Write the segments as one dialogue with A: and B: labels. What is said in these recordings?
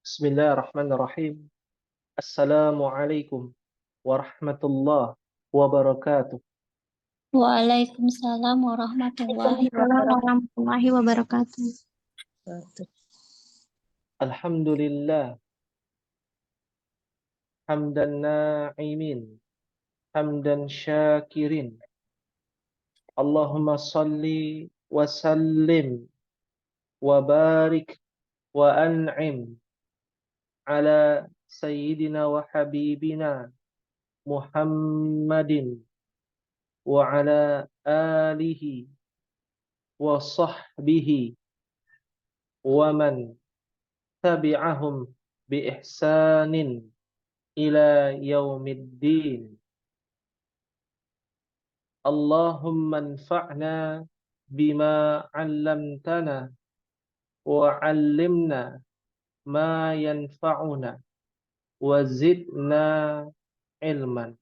A: Bismillahirrahmanirrahim. Assalamualaikum warahmatullahi wabarakatuh.
B: Waalaikumsalam warahmatullahi
C: Waalaikumsalam
B: wabarakatuh.
C: warahmatullahi wabarakatuh.
A: Alhamdulillah, hamdan na'imin, hamdan syakirin. Allahumma salli wa sallim wa barik wa an'im ala sayyidina wa habibina Muhammadin wa ala alihi wa sahbihi wa man tabi'ahum bi ihsanin ila yaumiddin. Allahumma anfa'na bima 'allamtana wa 'allimna ma yanfa'una wa zidna ilman.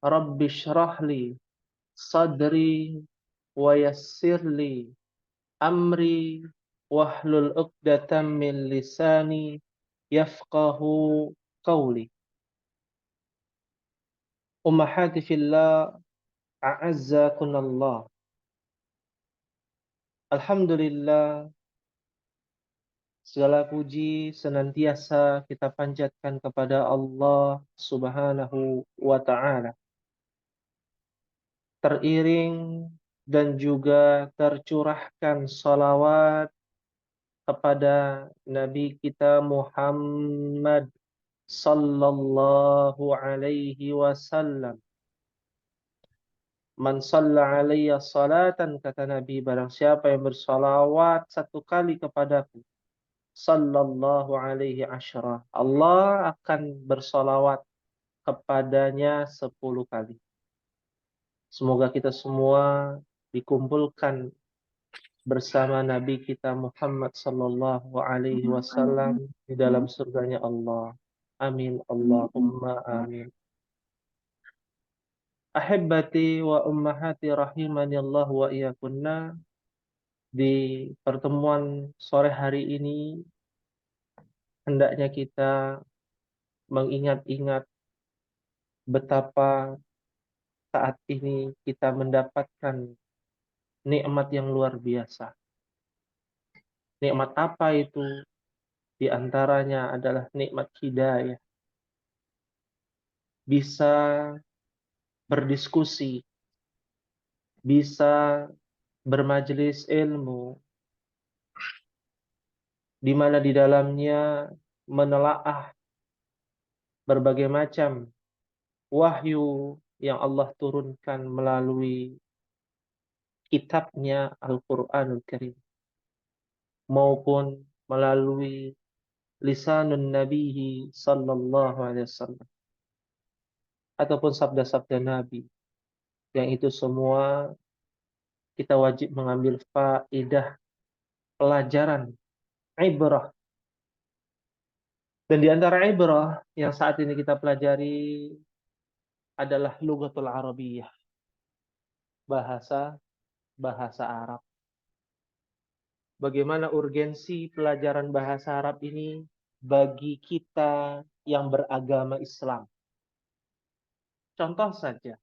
A: Rabbi shrah li sadri wa yassir li amri wahlul 'uqdatam min lisani yafqahu qawli. Ummahati fillah, a'azzakunallah. Alhamdulillah, segala puji senantiasa kita panjatkan kepada Allah Subhanahu wa ta'ala. Teriring dan juga tercurahkan salawat kepada Nabi kita Muhammad sallallahu alaihi wasallam. Man shalla alayya salatan, kata Nabi, barang siapa yang bersalawat satu kali kepadaku, sallallahu alaihi asyara, Allah akan bersalawat kepadanya 10 kali. Semoga kita semua dikumpulkan bersama Nabi kita Muhammad sallallahu alaihi wasallam di dalam surganya Allah. Amin Allahumma amin. Ahibbati wa ummahati rahimani Allah wa iyyakunna. Di pertemuan sore hari ini hendaknya kita mengingat-ingat betapa saat ini kita mendapatkan nikmat yang luar biasa. Nikmat apa itu? Di antaranya adalah nikmat hidayah. Bisa berdiskusi, bisa bermajelis ilmu, di mana di dalamnya menelaah berbagai macam wahyu yang Allah turunkan melalui kitabnya Al-Quranul Karim, maupun melalui lisanun Nabihi sallallahu alaihi wasallam, ataupun sabda-sabda Nabi, yang itu semua kita wajib mengambil faedah, pelajaran, ibrah. Dan di antara ibrah yang saat ini kita pelajari adalah lughatul Arabiyyah, bahasa Arab. Bagaimana urgensi pelajaran bahasa Arab ini bagi kita yang beragama Islam. Contoh saja,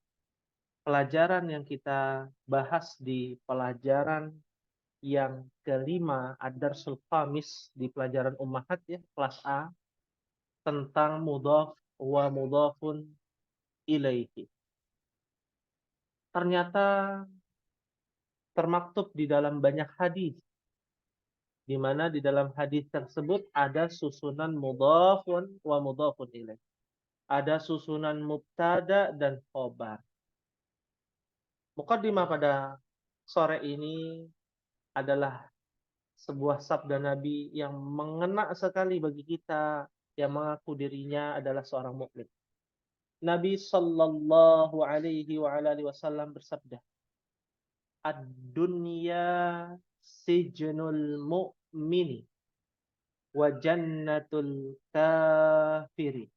A: pelajaran yang kita bahas di pelajaran yang kelima, Ad-Darsul Khamis, di pelajaran Ummahat ya, kelas A, tentang mudhaf wa mudhafun ilaihi. Ternyata termaktub di dalam banyak hadis, di mana di dalam hadis tersebut ada susunan mudhafun wa mudhafun ilaih. Ada susunan mubtada dan khobar. Muqaddimah pada sore ini adalah sebuah sabda Nabi yang mengena sekali bagi kita yang mengaku dirinya adalah seorang mukmin. Nabi sallallahu alaihi wa alihi wasallam bersabda, "Ad-dunya sijnul mu'mini wa jannatul kafiri."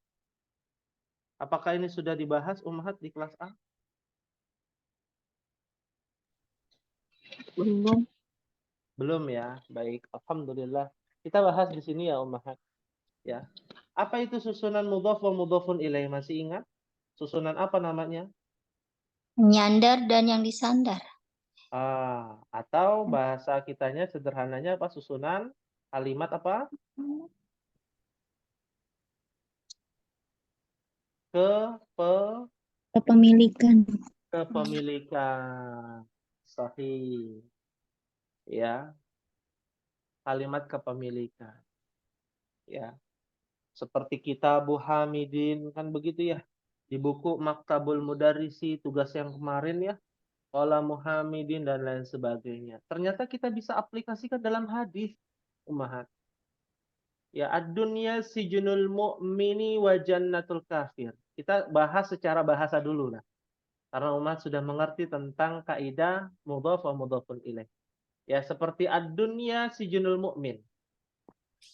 A: Apakah ini sudah dibahas Ummahat di kelas A?
C: Belum.
A: Belum ya? Baik, alhamdulillah. Kita bahas di sini ya Ummahat. Ya. Apa itu susunan mudhaf wa mudhafun ilaih? Masih ingat? Susunan apa namanya?
B: Menyandar dan yang disandar.
A: Atau bahasa kitanya sederhananya apa? Susunan kalimat apa?
B: Kepemilikan.
A: Kepemilikan. Sahih. Ya, kalimat kepemilikan. Ya, seperti Kitabu Hamidin kan begitu ya. Di buku Maktabul Mudarrisi tugas yang kemarin ya. Qala Muhammadin dan lain sebagainya. Ternyata kita bisa aplikasikan dalam hadis, Ummahat. Ya, ad-dunya sijnul mu'mini wa jannatul kafir. Kita bahas secara bahasa dulu lah. Karena umat sudah mengerti tentang kaidah mudhaf wa mudhafun ilaih. Ya, seperti ad-dunya sijnul mu'min.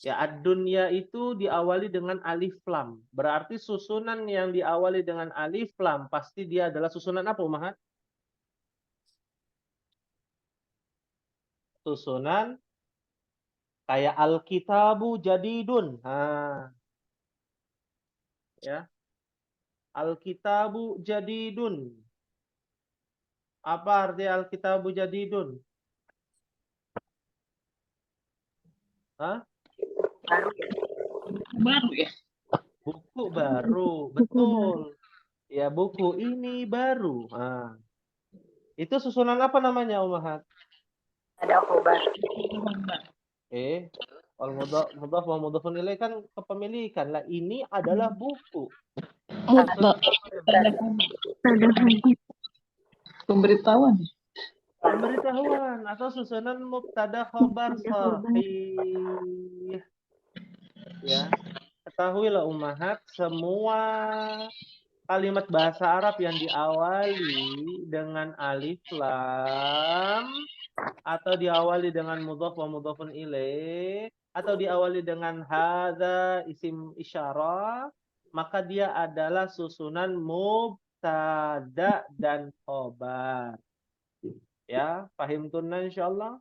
A: Ya, ad-dunya itu diawali dengan alif lam. Berarti susunan yang diawali dengan alif lam pasti dia adalah susunan apa, Ummahat? Susunan kayak Alkitabu Jadidun. Ya. Alkitabu Jadidun. Apa arti Alkitabu Jadidun? Hah?
C: Baru ya.
A: Buku baru. Betul. Ya, buku ini baru. Itu susunan apa namanya, Ummahat?
B: Ada khobar.
A: Kalau mudhaf wa mudhafun ilaih kan kepemilikan. Lah ini adalah buku.
C: Mubtada. Pemberitahuan.
A: Pemberitahuan atau susunan mubtada khobar sahih. Ya. Ketahuilah Ummahat, semua kalimat bahasa Arab yang diawali dengan alif lam atau diawali dengan mudhaf wa mudhafun ilaih atau diawali dengan hadza isim isyarah, maka dia adalah susunan mubtada dan khobar. Ya, pahim tunna insyaallah?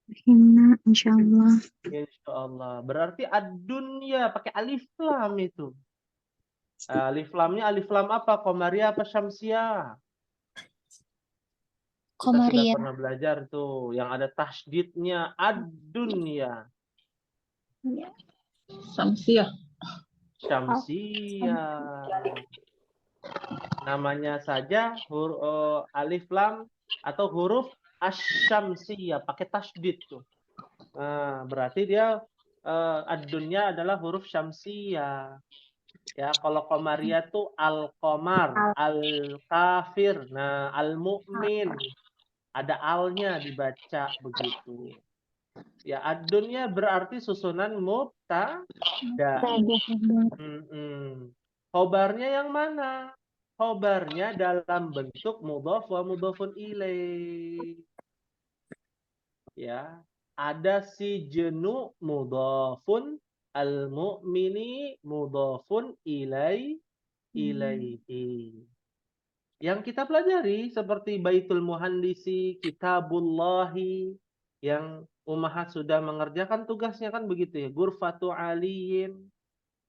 B: Himna, insyaallah.
A: Insyaallah. Berarti ad-dunya pakai alif lam itu. Alif lamnya alif lam apa? Qamariyah apa Syamsiyah? Kita sudah
B: Komariah.
A: pernah belajar tuh yang ada tasydidnya ad-dunya.
C: Samsiah.
A: Syamsiyah. Namanya saja alif lam atau huruf asy-syamsiyah pakai tasydid tuh. Berarti dia ad-dunya adalah huruf syamsiyah. Ya, kalau qamariyah tuh al-qamar, al-kafir, nah al-mu'min. Ada alnya dibaca begitu. Ya, ad-dunya berarti susunan mubtada. Khobarnya yang mana? Khobarnya dalam bentuk mudhaf wa mudhafun ilaih. Ya, ada si jenu mudhafun, al-mu'mini mudhafun ilaihi. Yang kita pelajari seperti Baitul Muhandisi, Kitabullahi, yang Ummahat sudah mengerjakan tugasnya kan begitu ya. Ghurfatu aliyin.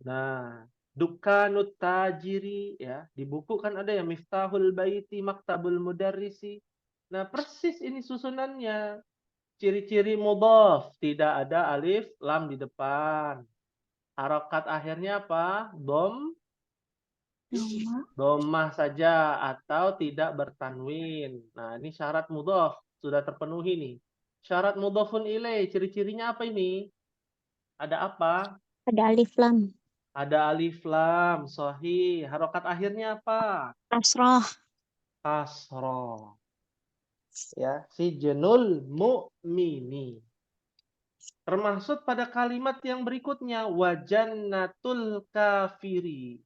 A: Nah, Dukkanut tajiri ya. Di buku kan ada ya Miftahul Baiti, Maktabul Mudarrisi. Nah, persis ini susunannya. Ciri-ciri mudhaf, tidak ada alif lam di depan. Harokat akhirnya apa? Dhammah saja atau tidak bertanwin. Nah, ini syarat mudhaf sudah terpenuhi nih. Syarat mudhafun ilaih, ciri-cirinya apa ini? Ada apa?
B: Ada alif lam.
A: Ada alif lam, sahih. Harokat akhirnya apa?
B: Kasrah.
A: Kasroh. Ya, si jenul mu'mini. Termasuk pada kalimat yang berikutnya, wajannatul kafiri.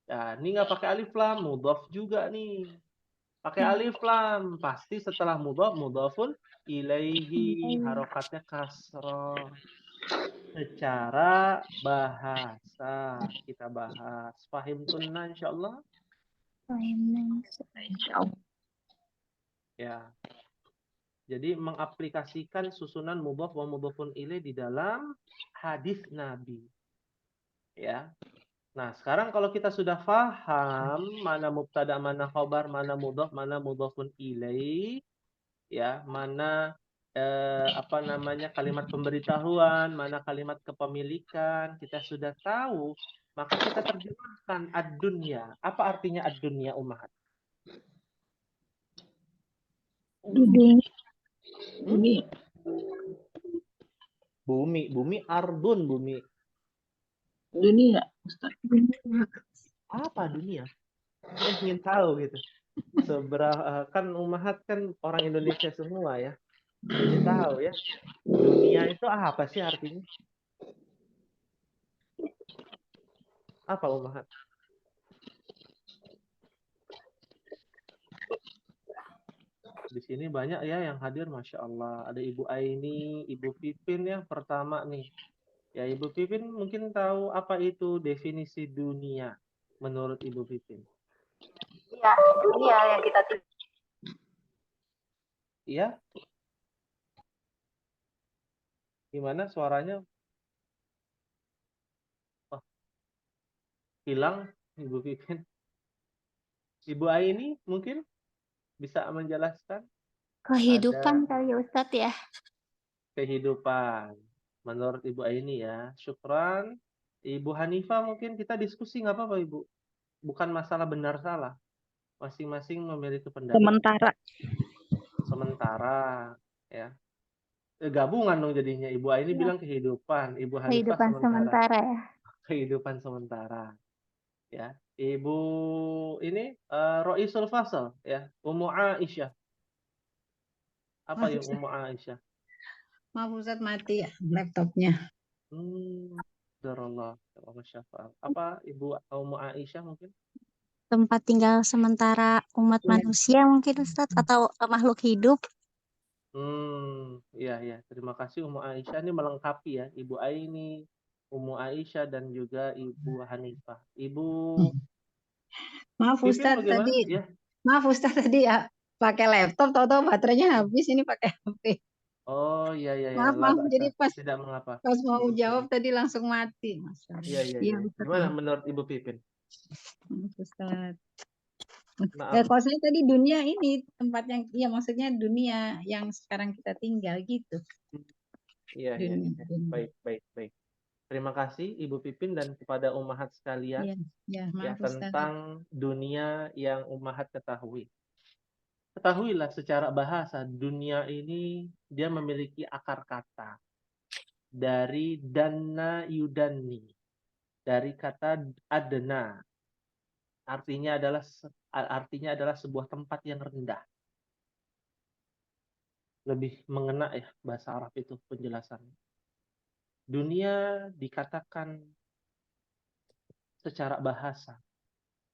A: Ya, ini nggak pakai alif lam, mudhaf juga nih. Pakai alif lam, pasti setelah mudhaf, mudhafun ilaihi, harokatnya kasroh. Secara bahasa kita bahas. Fahim tunna insyaallah.
C: Insyaallah.
A: Ya. Jadi mengaplikasikan susunan mudhaf wa mudhafun ilaih di dalam hadis Nabi. Ya. Nah, sekarang kalau kita sudah paham mana mubtada, mana khabar, mana mudhaf, mana mudhafun ilaih, ya, mana apa namanya kalimat pemberitahuan, mana kalimat kepemilikan, kita sudah tahu, maka kita terjemahkan ad-dunya. Apa artinya ad-dunya, Ummahat?
C: Dunia.
A: Hmm?
C: Dunia.
A: Bumi ardun, bumi.
C: Dunia, Ustaz.
A: Apa dunia? Saya ingin tahu gitu. Seberapa kan Ummahat kan orang Indonesia semua ya. Ingin tahu ya. Dunia itu apa sih artinya? Apa Ummahat? Di sini banyak ya yang hadir, Masya Allah. Ada Ibu Aini, Ibu Pipin yang pertama nih. Ya, Ibu Pipin mungkin tahu apa itu definisi dunia menurut Ibu Pipin.
D: Ya, dunia yang kita
A: Iya? Gimana suaranya? Wah, hilang Ibu Pipin. Ibu Aini mungkin bisa menjelaskan?
B: Kehidupan
A: Ada
B: kali ya Ustadz ya.
A: kehidupan. Menurut Ibu Aini ya. Syukran. Ibu Hanifah mungkin kita diskusi nggak apa-apa Ibu. Bukan masalah benar salah. Masing-masing memiliki pendapat.
C: Sementara.
A: Sementara ya. Gabungan dong jadinya. Ibu Aini
B: Ya.
A: bilang kehidupan, Ibu Hanifah
B: Kehidupan
A: sementara.
B: sementara ya.
A: Kehidupan sementara. Ya. Ibu ini Roisul Fasal ya. Ummu Aisyah. Apa yang Ummu Aisyah?
E: Maaf Ustadz, mati ya laptopnya.
A: Darallah. Apa Ibu Ummu Aisyah mungkin?
B: Tempat tinggal sementara umat manusia mungkin Ustadz, atau makhluk hidup.
A: Iya. Terima kasih Ummu Aisyah, ini melengkapi ya. Ibu Aini, Ummu Aisyah dan juga Ibu Hanifah. Ibu
E: Maaf
A: Pipin
E: Ustadz
A: bagaimana?
E: tadi,
A: Ya.
E: maaf Ustadz tadi ya pakai laptop, tahu-tahu baterainya habis, ini pakai HP.
A: Oh iya.
E: Maaf,
A: La
E: maaf.
A: ba'sa.
E: Jadi pas
A: Tidak mengapa.
E: mau
A: Ibu
E: jawab
A: Pipin.
E: tadi langsung mati. Masya Allah.
A: Iya.
E: Iya Ustadz,
A: Gimana
E: maaf.
A: menurut Ibu Pipin?
E: Maaf Ustadz.
A: Maaf.
E: Kalau saya tadi dunia ini tempat yang, iya maksudnya dunia yang sekarang kita tinggal gitu.
A: Iya.
E: Dunia.
A: Baik. Terima kasih Ibu Pipin dan kepada ummahat sekalian
E: Iya,
A: ya
E: maaf Ustadz.
A: tentang dunia yang ummahat ketahui. Ketahuilah secara bahasa dunia ini dia memiliki akar kata dari danna yudanni, dari kata adna, artinya adalah sebuah tempat yang rendah. Lebih mengena ya bahasa Arab itu penjelasannya. Dunia dikatakan secara bahasa.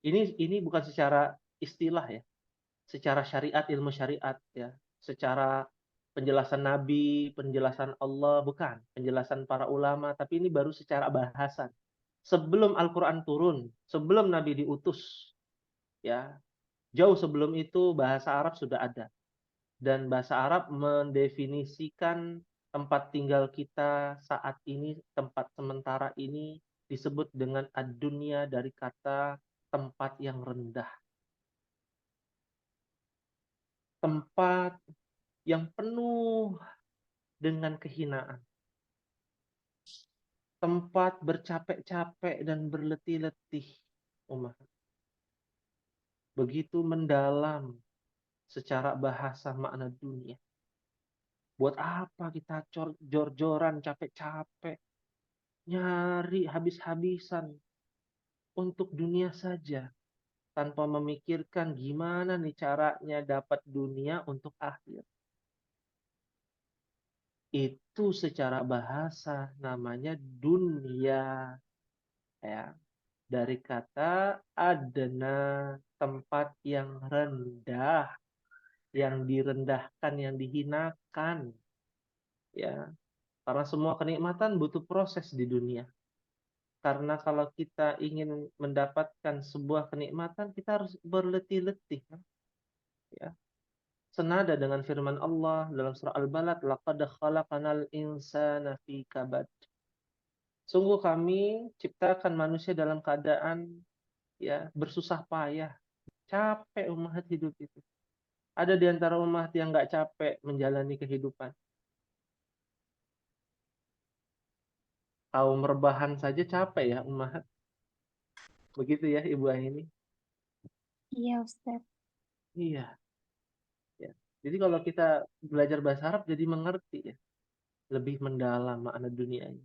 A: Ini bukan secara istilah ya, secara syariat, ilmu syariat ya, secara penjelasan Nabi, penjelasan Allah, bukan, penjelasan para ulama, tapi ini baru secara bahasan. Sebelum Al-Qur'an turun, sebelum Nabi diutus, ya, jauh sebelum itu bahasa Arab sudah ada. Dan bahasa Arab mendefinisikan tempat tinggal kita saat ini, tempat sementara ini disebut dengan ad-dunya dari kata tempat yang rendah. Tempat yang penuh dengan kehinaan. Tempat bercapek-capek dan berletih-letih. Begitu mendalam secara bahasa makna dunia. Buat apa kita jor-joran, capek-capek, nyari habis-habisan untuk dunia saja, tanpa memikirkan gimana nih caranya dapat dunia untuk akhir. Itu secara bahasa namanya dunia. Ya. Dari kata adna, tempat yang rendah, yang direndahkan, yang dihinakan. Ya. Karena semua kenikmatan butuh proses di dunia. Karena kalau kita ingin mendapatkan sebuah kenikmatan, kita harus berletih-letih. Ya. senada dengan firman Allah dalam surah Al-Balad, laqad khalaqanal insana fi kabad. Sungguh kami ciptakan manusia dalam keadaan ya bersusah payah, capek umat hidup itu. Ada di antara umat yang nggak capek menjalani kehidupan. Kaum rebahan saja capek ya umat. Begitu ya Ibu Aini.
B: Iya, Ustaz.
A: Iya. Ya. Jadi kalau kita belajar bahasa Arab jadi mengerti ya, lebih mendalam makna dunia ini.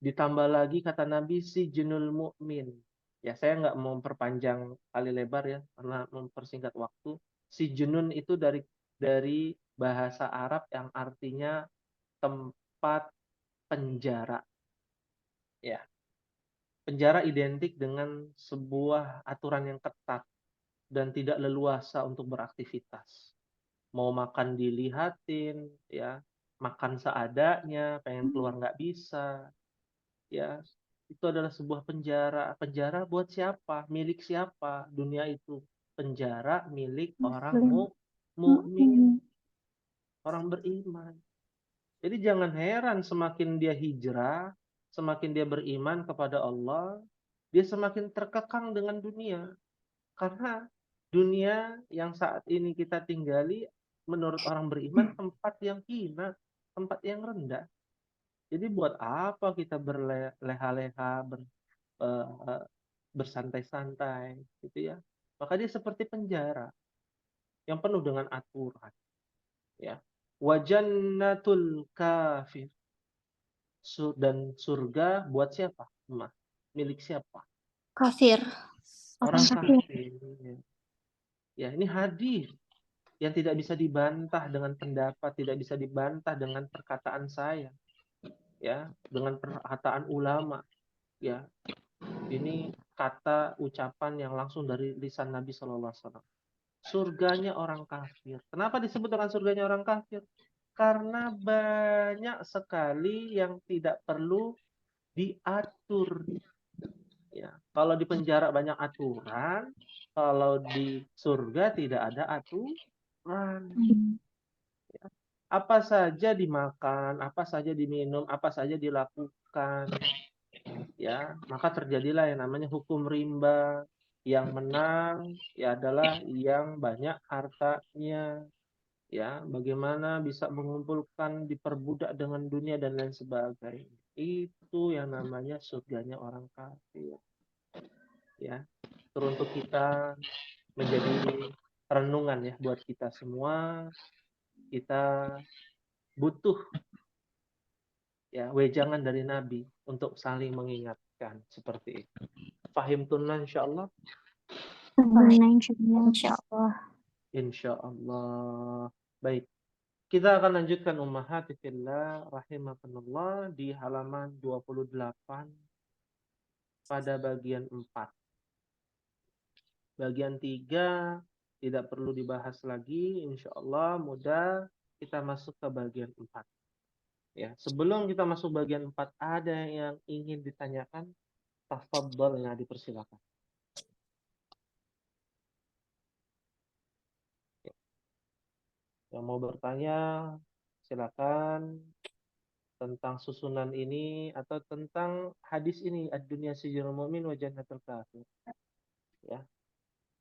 A: Ditambah lagi kata Nabi si jenul mukmin. Ya saya nggak mau memperpanjang kali lebar ya karena mempersingkat waktu. Si junun itu dari bahasa Arab yang artinya tempat penjara. Ya, penjara identik dengan sebuah aturan yang ketat dan tidak leluasa untuk beraktivitas. Mau makan dilihatin, ya, makan seadanya, pengen keluar nggak bisa, ya. Itu adalah sebuah penjara. Penjara buat siapa? Milik siapa? Dunia itu penjara milik orang mukmin, orang beriman. Jadi jangan heran semakin dia hijrah, semakin dia beriman kepada Allah, dia semakin terkekang dengan dunia. Karena dunia yang saat ini kita tinggali menurut orang beriman tempat yang hina, tempat yang rendah. Jadi buat apa kita berleha-leha, bersantai-santai gitu ya. Maka dia seperti penjara yang penuh dengan aturan ya. Wa jannatul kafir. Dan surga buat siapa? Milik siapa?
B: Kafir.
A: Orang
B: kafir.
A: kafir. Ya, ini hadis yang tidak bisa dibantah dengan pendapat, tidak bisa dibantah dengan perkataan saya. Ya, dengan perkataan ulama. Ya. Ini kata ucapan yang langsung dari lisan Nabi sallallahu alaihi wasallam. Surganya orang kafir. Kenapa disebut dengan surganya orang kafir? Karena banyak sekali yang tidak perlu diatur. Ya, kalau di penjara banyak aturan, kalau di surga tidak ada aturan. Ya. Apa saja dimakan, apa saja diminum, apa saja dilakukan. Ya, maka terjadilah yang namanya hukum rimba. Yang menang ya adalah yang banyak hartanya. Ya, bagaimana bisa mengumpulkan, diperbudak dengan dunia dan lain sebagainya. Itu yang namanya surganya orang kafir. Ya, teruntuk kita menjadi renungan ya buat kita semua. Kita butuh ya wejangan dari Nabi untuk saling mengingatkan seperti itu. Fahim tunna insyaallah.
B: Insyaallah.
A: Insyaallah. Baik. Kita akan lanjutkan ummahati fillah rahimakumullah di halaman 28 pada bagian 4. Bagian 3 tidak perlu dibahas lagi, insyaallah mudah kita masuk ke bagian 4. Ya, sebelum kita masuk bagian 4 ada yang ingin ditanyakan? Tafadhol, ya, dipersilakan. Ya. Yang mau bertanya silakan tentang susunan ini atau tentang hadis ini ad-dunya sijnul mu'min wa jannatul kafir. Ya.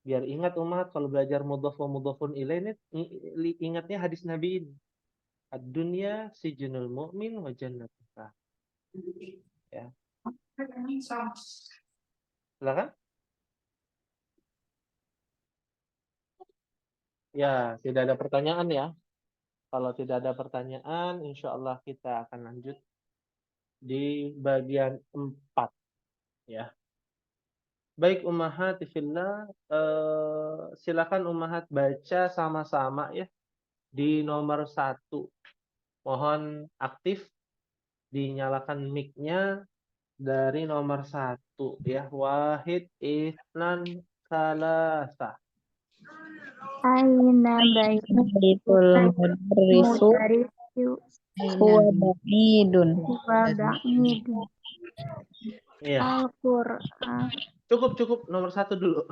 A: Biar ingat umat kalau belajar mudhaf wa mudhafun ilaih ini ingatnya hadis Nabi ini. Ad-dunya sijnul mu'min wa jannatul kafir. Ya. Silakan. Ya, tidak ada pertanyaan ya. Kalau tidak ada pertanyaan, insya Allah kita akan lanjut di bagian 4. Ya. Baik ummahat fillah, silakan ummahat baca sama-sama ya di nomor 1. Mohon aktif dinyalakan mic-nya dari nomor 1 ya. Wahid, Isnan, Salasa.
B: Aina
C: Baitul mudarrisu huwa ba'idun.
A: Iya.
B: Al-Qur'an.
A: Cukup nomor 1 dulu.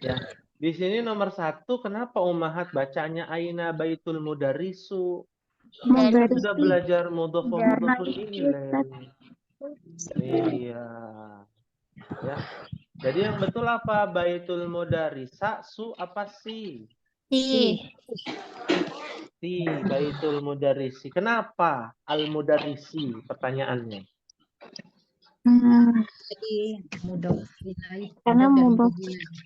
A: Ya. Di sini nomor 1, kenapa Ummahat bacanya Aina Baitul Mudarrisu? Kita sudah
B: Mudarisi.
A: belajar mudhof wa mudhofun ilaih.
B: Ustaz.
A: Iya. Ya. Jadi yang betul apa? Baitul Mudarrisa, su apa si?
B: Si.
A: Si Baitul Mudarrisi. Kenapa al-mudarrisi? Pertanyaannya.
E: Jadi mudhof ilaih
B: Karena
E: dan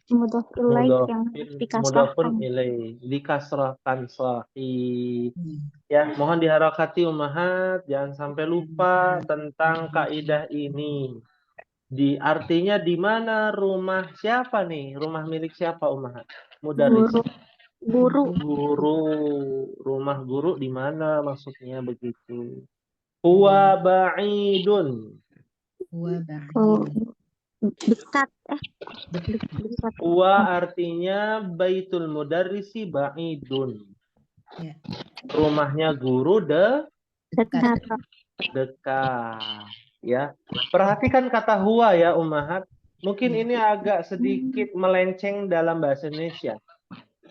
B: mudhof ilaih yang
A: Mudhofun
B: dikasrahkan.
A: ilaih, dikasrahkan sahih. Ya, mohon diharakati Ummahat, jangan sampai lupa tentang kaidah ini. Artinya di mana rumah siapa nih? Rumah milik siapa Ummahat? Mudarris.
B: Guru.
A: Guru. Rumah guru di mana maksudnya begitu? Huwa ba'idun.
B: Oh, dekat. Dekat.
A: Huwa artinya baitul mudarrisi ba'idun.
E: Ya.
A: Rumahnya guru
B: Dekat.
A: dekat. Ya. Perhatikan kata huwa ya Ummahat. Mungkin ini agak sedikit melenceng dalam bahasa Indonesia.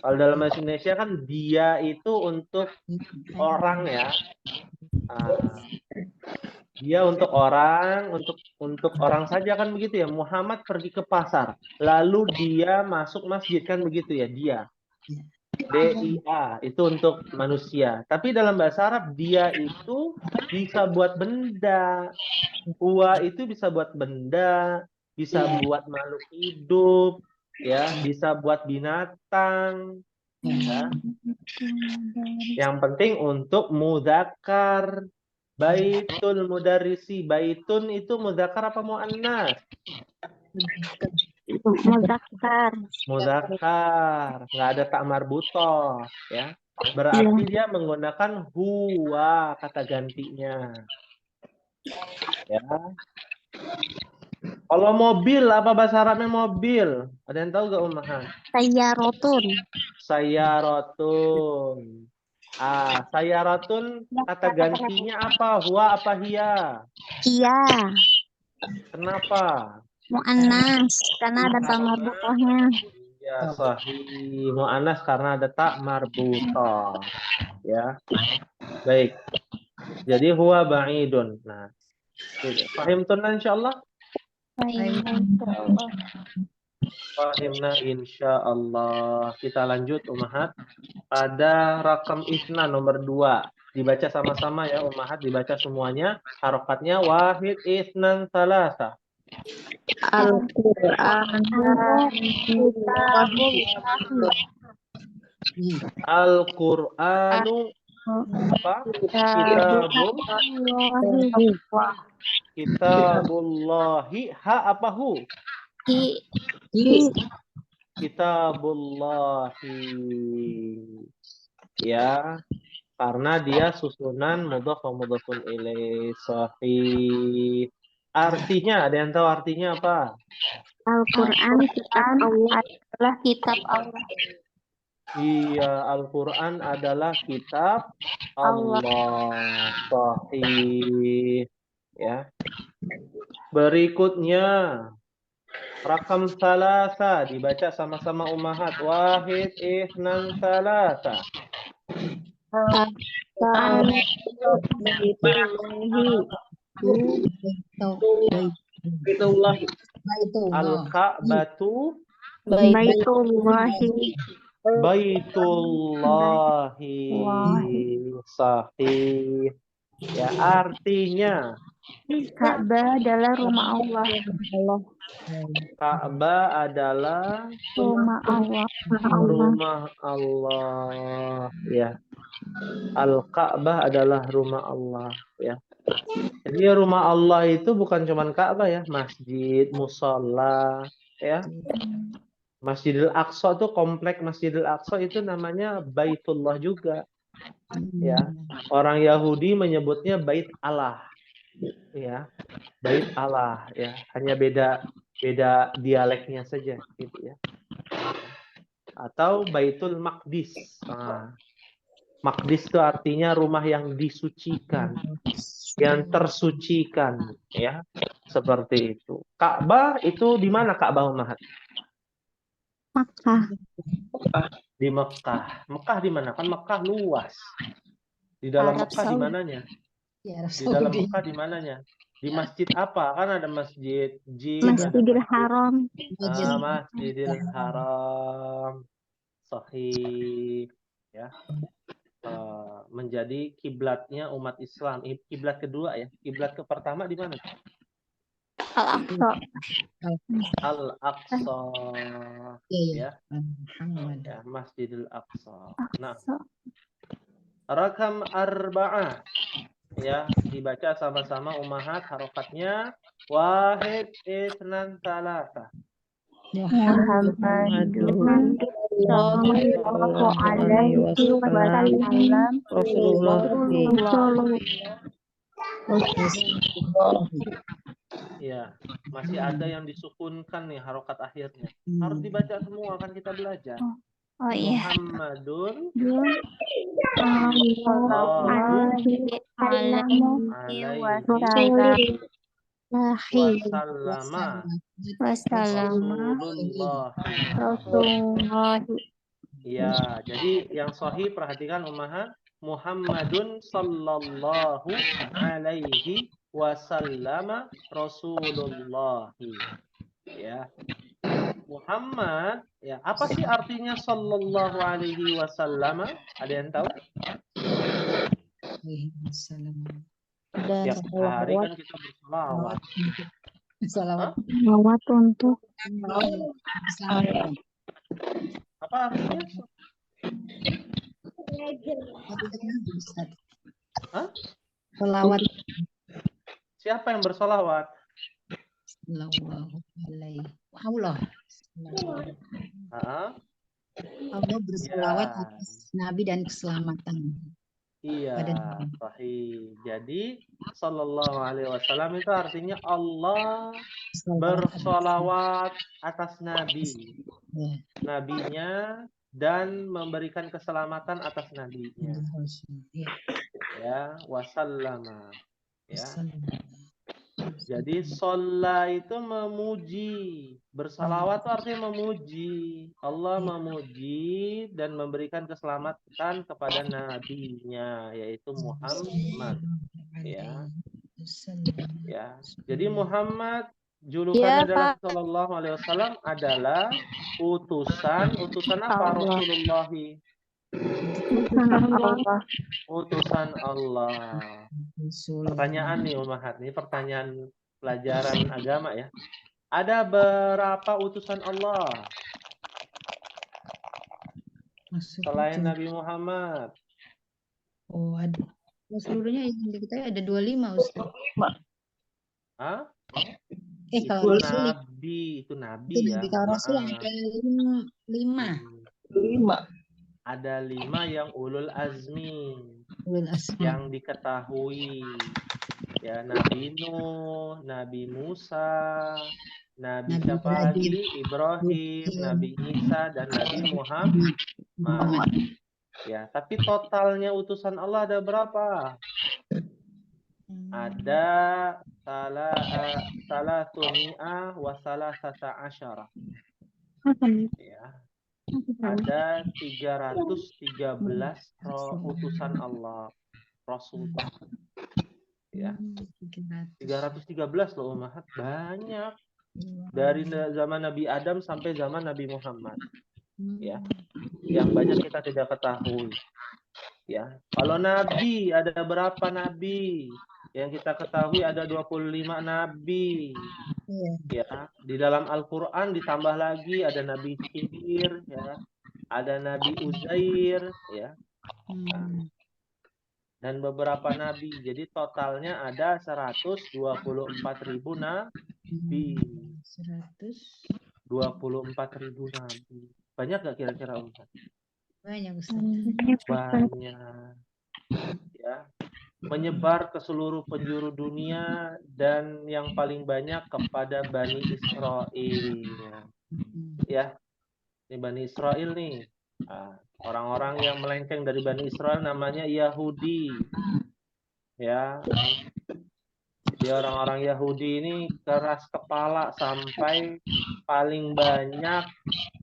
A: Kalau dalam bahasa Indonesia kan dia itu untuk orang ya. Dia untuk orang, untuk orang saja kan begitu ya. Muhammad pergi ke pasar, lalu dia masuk masjid kan begitu ya, dia. DIA itu untuk manusia. Tapi dalam bahasa Arab dia itu bisa buat benda. Huwa itu bisa buat benda, bisa buat makhluk hidup, ya, bisa buat binatang. Ya. Yang penting untuk mudzakkar. Baitul mudarrisi. Baitun itu mudzakkar apa muannas?
B: Muzakkar.
A: Mudzakkar. Nggak ada tak marbutoh, ya. Berarti dia menggunakan huwa kata gantinya. Ya. Kalau mobil, apa bahasa Arabnya mobil? Ada yang tahu nggak Ummahat?
B: Sayyarotun.
A: Sayaratun. Sayaratun kata gantinya apa? Huwa apa hiya?
B: Iya.
A: Kenapa?
B: Mu'annas. Karena ada tak marbutohnya.
A: Ya, sahih. Mu'annas karena ada tak marbutoh. Ya. Baik. Jadi huwa ba'idun. Nah, fahimtun insyaallah? Fahimna insyaallah. Kita lanjut Ummahat pada rakam isna nomor 2. Dibaca sama-sama ya Ummahat, dibaca semuanya. Harokatnya wahid isnan salasa.
C: Al-Qur'an
A: Al-Qur'anu apa? Kitabullahi. Ha apa hu? Kitabullahi. Ya, karena dia susunan mudhaf wa mudhafun ilaih. Sahih. Artinya, ada yang tahu artinya apa?
B: Al-Quran kitab Allah adalah kitab Allah.
A: Iya, Al-Quran adalah kitab Allah. Sahih. Ya. Berikutnya, rakam salasa. Dibaca sama-sama Ummahat. Wahid ihnan salasa. Al-Ka'batu
B: Baitullahi.
A: Baitullahi. Sahih. Ya, artinya
B: Ka'bah adalah rumah Allah.
A: Ka'bah adalah
B: Rumah Allah.
A: rumah Allah. Ya. Al-Ka'bah adalah rumah Allah. Ya. Jadi rumah Allah itu bukan cuma Ka'bah ya, masjid, musola, ya. Masjidil Aqsa itu komplek Masjidil Aqsa itu namanya Baitullah juga. Ya. Orang Yahudi menyebutnya Bait Allah. Ya. Bait Allah ya. Hanya beda dialeknya saja gitu ya. Atau Baitul Maqdis. Nah, Maqdis itu artinya rumah yang disucikan, yang tersucikan ya. Seperti itu. Ka'bah itu di mana Ka'bah Ummahat?
B: Makkah.
A: Di Mekah. Mekah di mana? Kan Mekah luas. Di dalam
B: Arab
A: Mekah di
B: Saudi.
A: mananya?
E: Ya, Arab
A: Di dalam
E: Saudi.
A: Mekah di mananya? Di masjid apa? Kan ada masjid Jin, ada
B: Masjidil
A: masjid
B: Haram.
A: Masjidil Haram. Sahih. Ya. Menjadi kiblatnya umat Islam. Kiblat kedua ya. Kiblat ke pertama di mana?
B: Al-Aqsa.
A: Al-Aqsa.
E: Iya,
A: Ya.
E: Muhammad.
A: Ya, Masjidil Aqsa. Nah,
B: Aqsa.
A: rakam arba'ah. Ya, dibaca sama-sama ummahat harokatnya wahid isnan salasa.
C: Muhammadun
B: Sallallahu alaihi wasallam.
C: Rasulullah.
A: Ya, masih ada yang disukunkan nih harokat akhirnya. Harus dibaca semua kan kita belajar.
B: Oh iya.
A: Muhammadun alaihi wasallama Rasulullah. Ya, jadi yang sahih perhatikan ummahat, Muhammadun sallallahu alaihi wasallama Rasulullah. Ya. Muhammad, ya, apa sih artinya sallallahu alaihi wasallam? Ada yang tahu?
C: Dan
A: Tiap hari kan kita berselawat.
E: Salawat.
B: Salawat untuk
A: Apa artinya? Hah?
E: Salawat.
A: Siapa yang bersolawat?
E: Sallallahu alaihi Allah. Allah berselawat atas Nabi dan keselamatan.
A: Iya, sahih. Jadi sallallahu alaihi wasallam itu artinya Allah bersolawat atas Nabi, nabinya, dan memberikan keselamatan atas nabinya. Ya, wasallama. Ya. Jadi sholat itu memuji, bersalawat itu artinya memuji. Allah memuji dan memberikan keselamatan kepada nabinya, yaitu Muhammad. Ya, ya. Jadi Muhammad julukannya adalah Sallallahu Alaihi Wasallam adalah utusan apa? Rasulullah. Utusan Allah. Pertanyaan nih ummahat, nih pertanyaan pelajaran agama ya. Ada berapa utusan Allah selain Nabi Muhammad?
E: Oh, ada. Seluruhnya yang kita ada 25, Ustaz.
A: Hah?
E: Kalau
A: Itu
E: Rasul
A: Nabi ya.
E: Kalau Rasul ada 5.
A: Ada 5 yang ulul azmi.
E: Azmi.
A: Yang diketahui. Ya, Nabi Nuh, Nabi Musa, Nabi siapa lagi? Ibrahim, Nabi Isa, dan Nabi Muhammad. Ya, tapi totalnya utusan Allah ada berapa? Ada salasumia wa salasata asyara. Ya. Ada 313 utusan Allah, Rasul. Ya. 313 loh ummahat, banyak. Dari zaman Nabi Adam sampai zaman Nabi Muhammad. Ya. Yang banyak kita tidak ketahui. Ya. Kalau nabi ada berapa nabi? Yang kita ketahui ada 25 nabi. Ya, di dalam Al-Qur'an ditambah lagi ada Nabi Khidir, ya. Ada Nabi Uzair, ya. Dan beberapa nabi. Jadi totalnya ada 124.000 nabi. 124.000 nabi. Banyak gak kira-kira Ustaz?
E: Banyak, Ustaz.
A: Banyak. Ya. Menyebar ke seluruh penjuru dunia dan yang paling banyak kepada Bani Israel. Ya. Ini Bani Israel nih. Orang-orang yang melenceng dari Bani Israel namanya Yahudi. Ya. Jadi orang-orang Yahudi ini keras kepala sampai paling banyak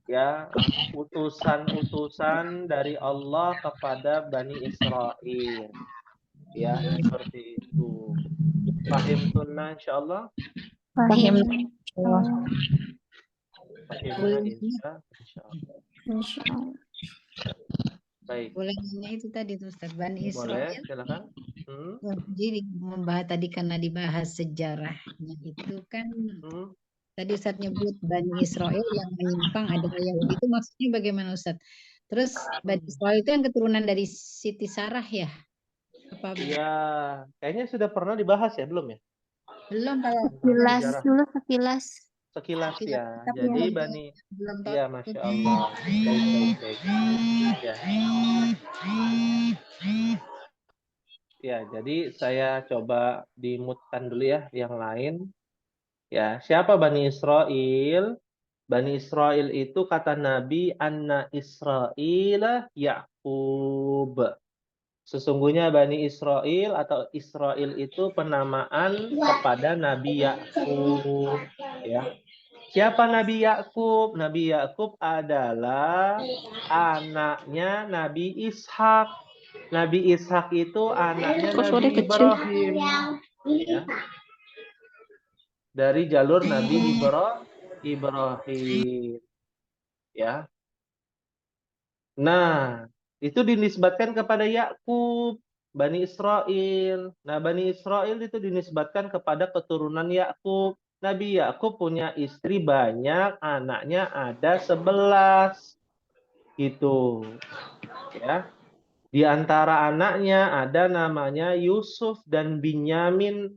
A: ya, utusan-utusan dari Allah kepada Bani Israel. Ya, seperti itu. Pahim tunna insyaallah?
B: Fahim.
A: Fahimna
E: Boleh
A: insyaallah.
B: Insyaallah.
A: Baik,
E: boleh nanya itu tadi tuh Ustaz, Bani
A: boleh,
E: Israel.
A: silakan.
E: Jadi membahas tadi karena dibahas sejarahnya itu kan tadi Ustaz nyebut Bani Israel yang menyimpang adalah Yahudi, itu maksudnya bagaimana Ustaz? Terus Bani Israel itu yang keturunan dari Siti Sarah ya? Apa
A: Iya, kayaknya sudah pernah dibahas ya, belum ya?
E: belum kalau
B: Sekilas
A: Sejarah.
B: dulu, sekilas.
A: Sekilas
E: Sekilas,
A: ya.
E: tapi
A: Jadi
E: belum
A: Bani,
E: belum tahu.
A: ya Masya Allah. Baik. Ya. Ya, jadi saya coba dimutkan dulu ya yang lain. Ya, siapa Bani Israel? Bani Israel itu kata Nabi, Anna Israel Ya'qub. Sesungguhnya Bani Israel atau Israel itu penamaan kepada Nabi Yakub. Ya. Siapa Nabi Yakub? Nabi Yakub adalah anaknya Nabi Ishak. Nabi Ishak itu anaknya Nabi Ibrahim. Ya. Dari jalur Nabi Ibrahim. Ya. Nah, itu dinisbatkan kepada Yakub, Bani Israel. Nah, Bani Israel itu dinisbatkan kepada keturunan Yakub. Nabi Yakub punya istri banyak, anaknya ada 11. Gitu. Ya. Di antara anaknya ada namanya Yusuf dan Binyamin,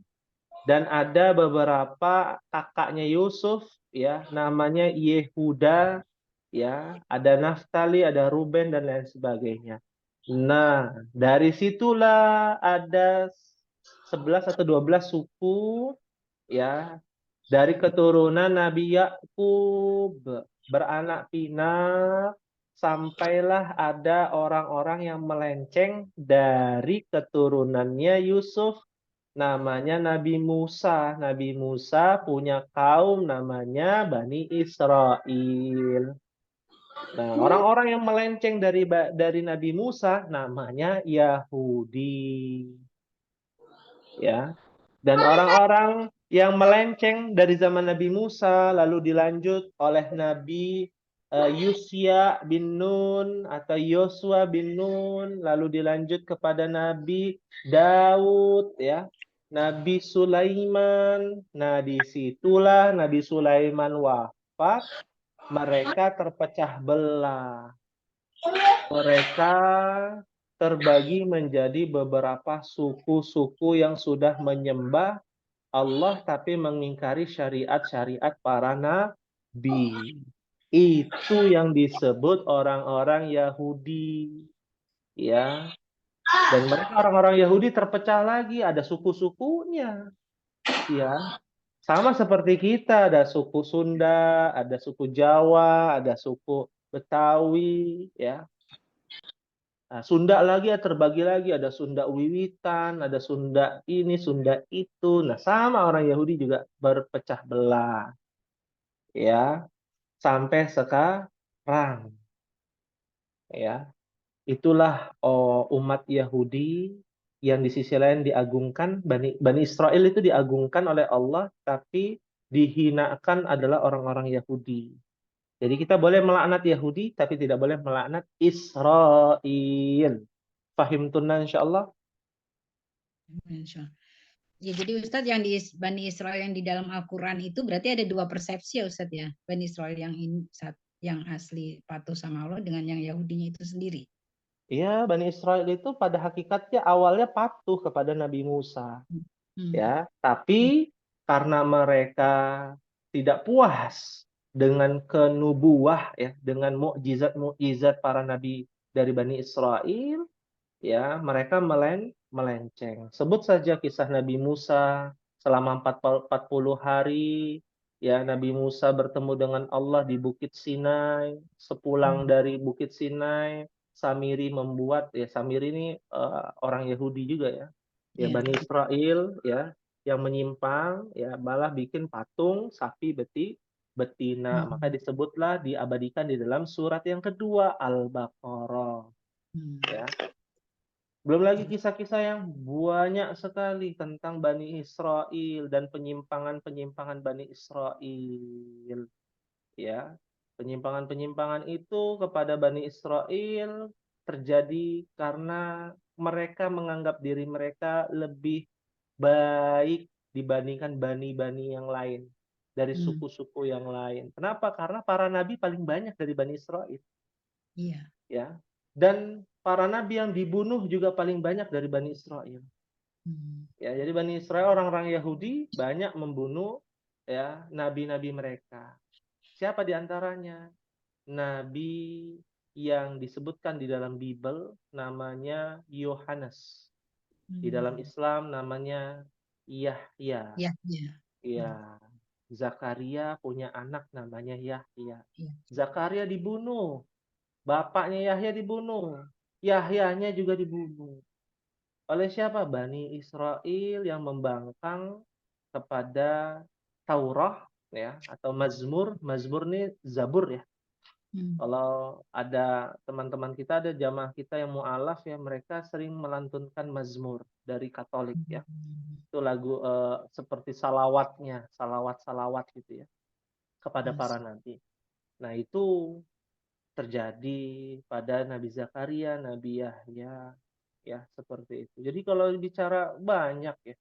A: dan ada beberapa kakaknya Yusuf ya, namanya Yehuda, ya, ada Naftali, ada Ruben dan lain sebagainya. Nah, dari situlah ada 11 atau 12 suku ya dari keturunan Nabi Yakub beranak pinak sampailah ada orang-orang yang melenceng dari keturunannya Yusuf, namanya Nabi Musa. Nabi Musa punya kaum namanya Bani Israel. Nah, orang-orang yang melenceng dari Nabi Musa namanya Yahudi. Ya. Dan orang-orang yang melenceng dari zaman Nabi Musa lalu dilanjut oleh Nabi Yusya bin Nun atau Yosua bin Nun, lalu dilanjut kepada Nabi Daud ya. Nabi Sulaiman. Nah, disitulah Nabi Sulaiman wafat, mereka terpecah belah. Mereka terbagi menjadi beberapa suku-suku yang sudah menyembah Allah tapi mengingkari syariat-syariat para nabi. Itu yang disebut orang-orang Yahudi. Ya. Dan mereka orang-orang Yahudi terpecah lagi, ada suku-sukunya. Ya. Sama seperti kita, ada suku Sunda, ada suku Jawa, ada suku Betawi, ya. Nah, Sunda lagi ya terbagi lagi, ada Sunda Wiwitan, ada Sunda ini, Sunda itu. Nah, sama orang Yahudi juga berpecah belah. Ya, sampai sekarang. Ya, itulah umat Yahudi yang di sisi lain diagungkan, Bani Israel itu diagungkan oleh Allah, tapi dihinakan adalah orang-orang Yahudi. Jadi kita boleh melaknat Yahudi, tapi tidak boleh melaknat Israel. Fahim tunna insyaallah.
E: Ya, jadi Ustadz yang di Bani Israel yang di dalam Al-Quran itu berarti ada dua persepsi ya Ustadz ya. Bani Israel yang asli patuh sama Allah dengan yang Yahudinya itu sendiri.
A: Iya, Bani Israel itu pada hakikatnya awalnya patuh kepada Nabi Musa. Ya, tapi karena mereka tidak puas dengan kenubuah ya, dengan mukjizat-mukjizat para nabi dari Bani Israel, ya, mereka melenceng. Sebut saja kisah Nabi Musa selama 40 hari, ya, Nabi Musa bertemu dengan Allah di Bukit Sinai. Sepulang dari Bukit Sinai, Samiri membuat, ya, Samiri ini orang Yahudi juga ya. Ya, Bani Israel ya yang menyimpang ya malah bikin patung sapi betina. Maka disebutlah diabadikan di dalam surat yang kedua Al-Baqarah. Ya. Belum lagi kisah-kisah yang banyak sekali tentang Bani Israel dan penyimpangan-penyimpangan Bani Israel. Ya, penyimpangan-penyimpangan itu kepada Bani Israel terjadi karena mereka menganggap diri mereka lebih baik dibandingkan bani-bani yang lain, dari suku-suku yang lain. Kenapa? Karena para nabi paling banyak dari Bani Israel.
E: Iya.
A: Ya. Dan para nabi yang dibunuh juga paling banyak dari Bani Israel. Ya, jadi Bani Israel, orang-orang Yahudi banyak membunuh ya nabi-nabi mereka. Siapa di antaranya? Nabi yang disebutkan di dalam Bible namanya Yohanes. Di dalam Islam namanya Yahya. Ya. Zakaria punya anak namanya Yahya. Zakaria dibunuh. Bapaknya Yahya dibunuh. Yahyanya juga dibunuh. Oleh siapa? Bani Israel yang membangkang kepada Taurat ya, atau Mazmur. Mazmur ini Zabur ya. Kalau ada teman-teman kita, ada jamaah kita yang mu'alaf ya, mereka sering melantunkan Mazmur dari Katolik ya. Itu lagu seperti salawatnya, salawat gitu ya, kepada para nabi. Nah, itu terjadi pada Nabi Zakaria, Nabi Yahya, ya seperti itu. Jadi kalau bicara banyak ya.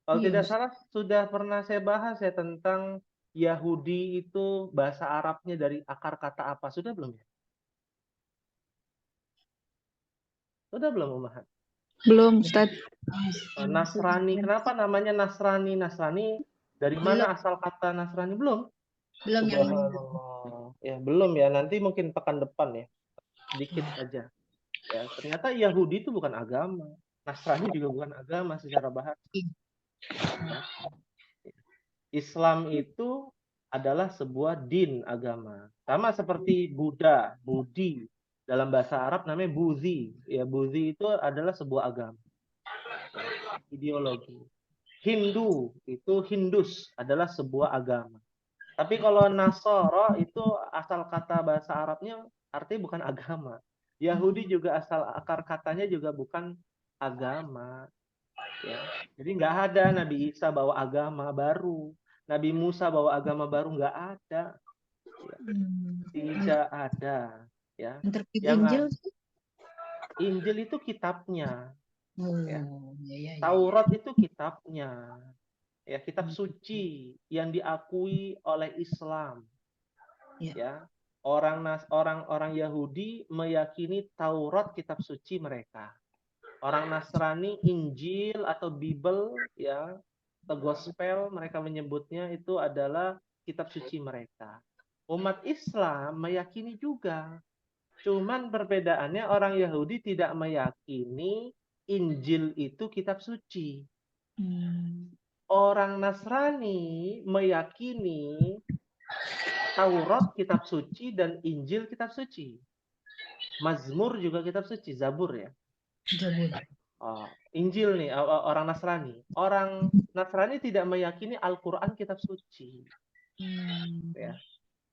A: Kalau tidak salah sudah pernah saya bahas ya tentang Yahudi itu bahasa Arabnya dari akar kata apa? Sudah belum ya? Sudah belum, Umahat?
C: Belum, Ustaz.
A: Nasrani. Kenapa namanya Nasrani? Nasrani dari mana asal kata Nasrani? Belum?
E: Belum yang ini.
A: Subhanallah. Ya, belum ya. Nanti mungkin pekan depan ya. Sedikit saja. Ya, ternyata Yahudi itu bukan agama. Nasrani juga bukan agama secara bahasa. Ya. Islam itu adalah sebuah din agama. Sama seperti Buddha, Budi. Dalam bahasa Arab namanya Buzi. Ya, Buzi itu adalah sebuah agama. Ya, ideologi. Hindu itu Hindus adalah sebuah agama. Tapi kalau Nasara itu asal kata bahasa Arabnya artinya bukan agama. Yahudi juga asal akar katanya juga bukan agama. Ya. Jadi nggak ada Nabi Isa bawa agama baru. Nabi Musa bawa agama baru, nggak ada. Ya. Tidak ada. Ya. Yang Injil itu kitabnya. Ya. Taurat itu kitabnya. Ya, kitab suci yang diakui oleh Islam. Ya. Orang Yahudi meyakini Taurat kitab suci mereka. Orang Nasrani Injil atau Bible ya, atau Gospel mereka menyebutnya itu adalah kitab suci mereka. Umat Islam meyakini juga. Cuman perbedaannya orang Yahudi tidak meyakini Injil itu kitab suci. Orang Nasrani meyakini Taurat kitab suci dan Injil kitab suci. Mazmur juga kitab suci, Zabur ya. Injil nih orang Nasrani. Orang Nasrani tidak meyakini Al-Quran kitab suci. Ya.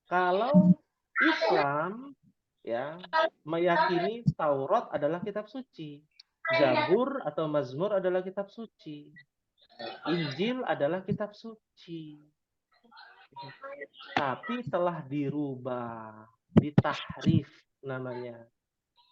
A: Kalau Islam ya meyakini Taurat adalah kitab suci. Zabur atau Mazmur adalah kitab suci. Injil adalah kitab suci. Tapi telah dirubah, ditahrif namanya.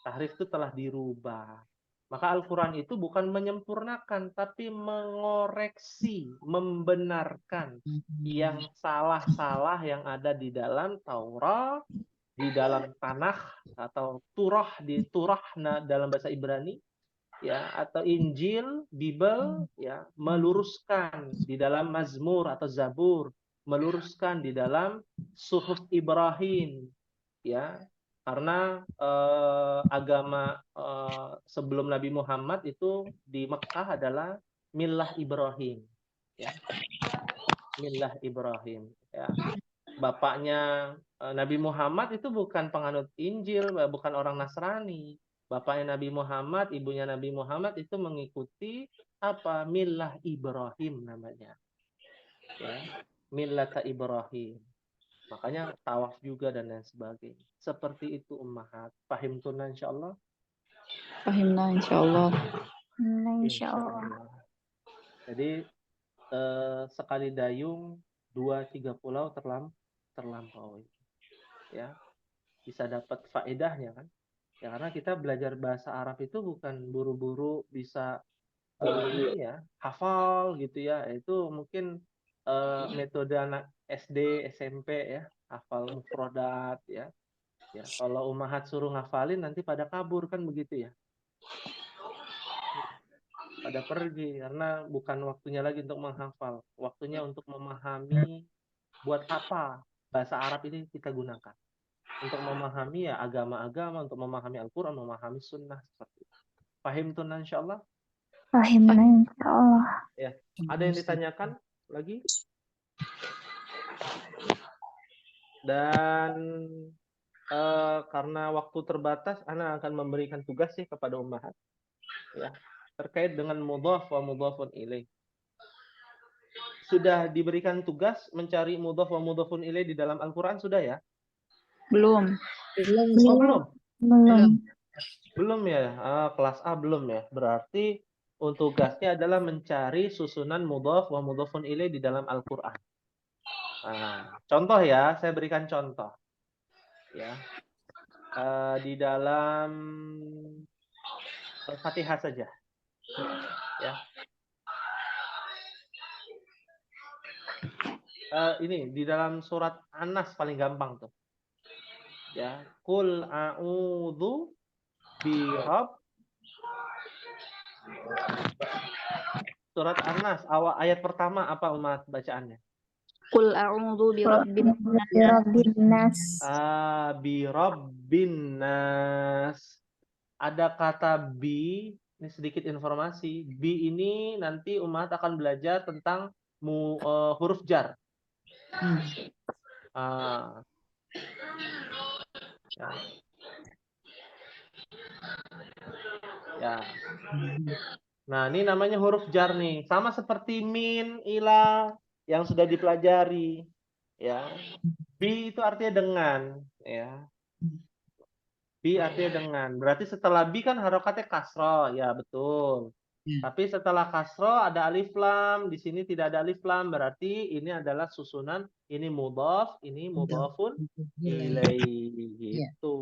A: Tahrif itu telah dirubah. Maka Al-Quran itu bukan menyempurnakan, tapi mengoreksi, membenarkan yang salah-salah yang ada di dalam Taurat, di dalam Tanakh atau Turah dalam bahasa Ibrani, ya, atau Injil, Bible, ya, meluruskan di dalam Mazmur atau Zabur, meluruskan di dalam Suhuf Ibrahim, ya. Karena agama sebelum Nabi Muhammad itu di Mekah adalah Millah Ibrahim. Ya. Millah Ibrahim. Ya. Bapaknya Nabi Muhammad itu bukan penganut Injil, bukan orang Nasrani. Bapaknya Nabi Muhammad, ibunya Nabi Muhammad itu mengikuti apa? Millah Ibrahim namanya. Ya. Millah Ibrahim. Makanya tawaf juga dan lain sebagainya. Seperti itu ummahat. Pahim tunna insyaallah?
C: Fahimna insyaallah.
A: Insyaallah. Jadi sekali dayung 2-3 pulau terlampaui. Ya, bisa dapat faedahnya kan? Ya karena kita belajar bahasa Arab itu bukan buru-buru bisa ini ya, hafal gitu ya. Itu mungkin metode anak SD, SMP ya, hafal mufrodat ya. Ya, kalau ummahat suruh ngafalin nanti pada kabur kan begitu ya. Pada pergi karena bukan waktunya lagi untuk menghafal, waktunya untuk memahami buat apa bahasa Arab ini kita gunakan. Untuk memahami ya agama-agama, untuk memahami Al-Qur'an, memahami sunnah seperti itu. Pahim tuh insyaallah?
B: Fahimna insyaallah.
A: Ya. Ada yang ditanyakan lagi? Dan karena waktu terbatas, Ana akan memberikan tugas sih kepada ummahat ya, terkait dengan mudhaf wa mudhafun ilaih. Sudah diberikan tugas mencari mudhaf wa mudhafun ilaih di dalam Al-Qur'an sudah ya?
C: Belum.
A: Oh, belum.
B: Belum.
A: Belum ya? Kelas A belum ya? Berarti untuk tugasnya adalah mencari susunan mudhaf wa mudhafun ilaih di dalam Al-Qur'an. Contoh ya, saya berikan contoh. Ya. Di dalam Al-Fatihah saja. Ya. Ini di dalam surat An-Nas paling gampang tuh. Ya, Qul a'udzu birabb. Surat An-Nas ayat pertama apa umat bacaannya?
C: Qul a'udzu birabbin
B: nas.
A: Birabbin nas. Ada kata bi, ini sedikit informasi. Bi ini nanti umat akan belajar tentang huruf jar. Ya. Ya. Nah, ini namanya huruf jar nih. Sama seperti min, ila yang sudah dipelajari. Ya. Bi itu artinya dengan, ya. Bi artinya dengan. Berarti setelah bi kan harokatnya kasroh, ya betul. Tapi setelah kasroh ada alif lam. Di sini tidak ada alif lam. Berarti ini adalah susunan. Ini mudhaf, ini mudhafun ilaih. Gitu.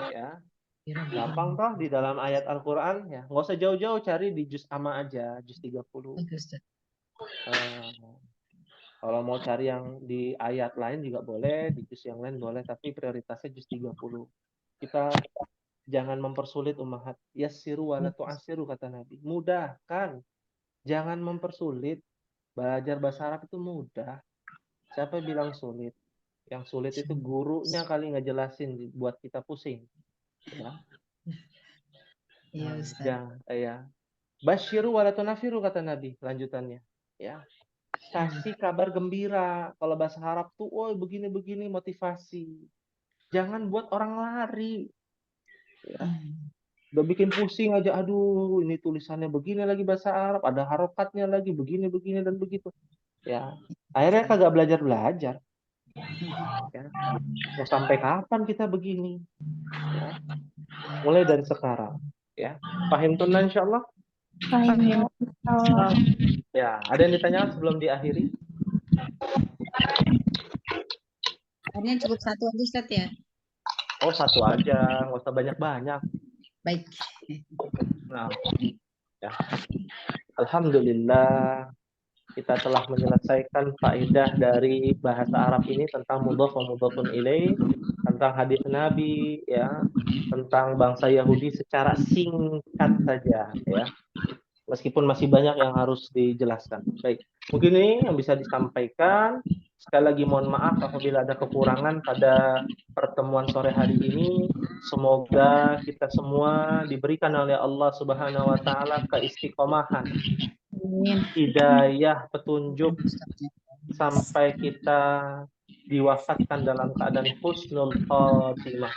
A: Ya. Gampang toh di dalam ayat Al-Quran. Ya. Nggak usah jauh-jauh, cari di juz amma aja. Juz 30. Kalau mau cari yang di ayat lain juga boleh, di juz yang lain boleh, tapi prioritasnya juz 30. Kita jangan mempersulit ummahat. Yassiru wa la tu'assiru kata Nabi. Mudahkan. Jangan mempersulit. Belajar bahasa Arab itu mudah. Siapa yang bilang sulit? Yang sulit itu gurunya kali ngejelasin buat kita pusing. Ya.
E: Iya, Ustaz.
A: Ya. Basyiru wa la tunafiru kata Nabi lanjutannya. Ya. Kasih kabar gembira. Kalau bahasa Arab tuh, oh begini-begini motivasi. Jangan buat orang lari. Ya. Udah bikin pusing aja, aduh ini tulisannya begini lagi bahasa Arab, ada harokatnya lagi, begini-begini dan begitu. Ya. Akhirnya kagak belajar-belajar. Ya. Mau sampai kapan kita begini? Ya. Mulai dari sekarang. Ya. Pahim tuh insyaallah?
B: Fahimna insyaallah.
A: Ya, ada yang ditanyakan sebelum diakhiri?
E: Akhirnya cukup satu aja, Ustaz ya?
A: Oh, satu aja, nggak usah banyak-banyak.
E: Baik.
A: Nah, ya. Alhamdulillah kita telah menyelesaikan faedah dari bahasa Arab ini tentang mudhaf wa mudhafun ilaih, tentang hadis Nabi, ya, tentang bangsa Yahudi secara singkat saja, ya. Meskipun masih banyak yang harus dijelaskan. Baik, mungkin ini yang bisa disampaikan. Sekali lagi mohon maaf apabila ada kekurangan pada pertemuan sore hari ini. Semoga kita semua diberikan oleh Allah Subhanahu wa taala keistiqomahan, hidayah, petunjuk sampai kita diwafatkan dalam keadaan husnul khotimah.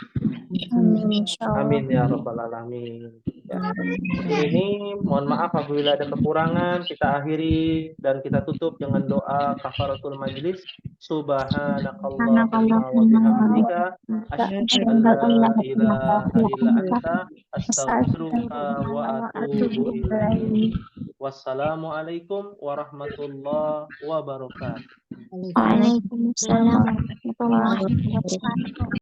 A: Amin ya rabbal alamin. Ini mohon maaf apabila ada kekurangan, kita akhiri dan kita tutup dengan doa kafaratul majlis. Subhanakallahumma wa bihamdika asyhadu an la ilaha illa anta astaghfiruka wa atubu ilaik. Wassalamualaikum warahmatullahi wabarakatuh.
B: Waalaikumsalam warahmatullahi wabarakatuh.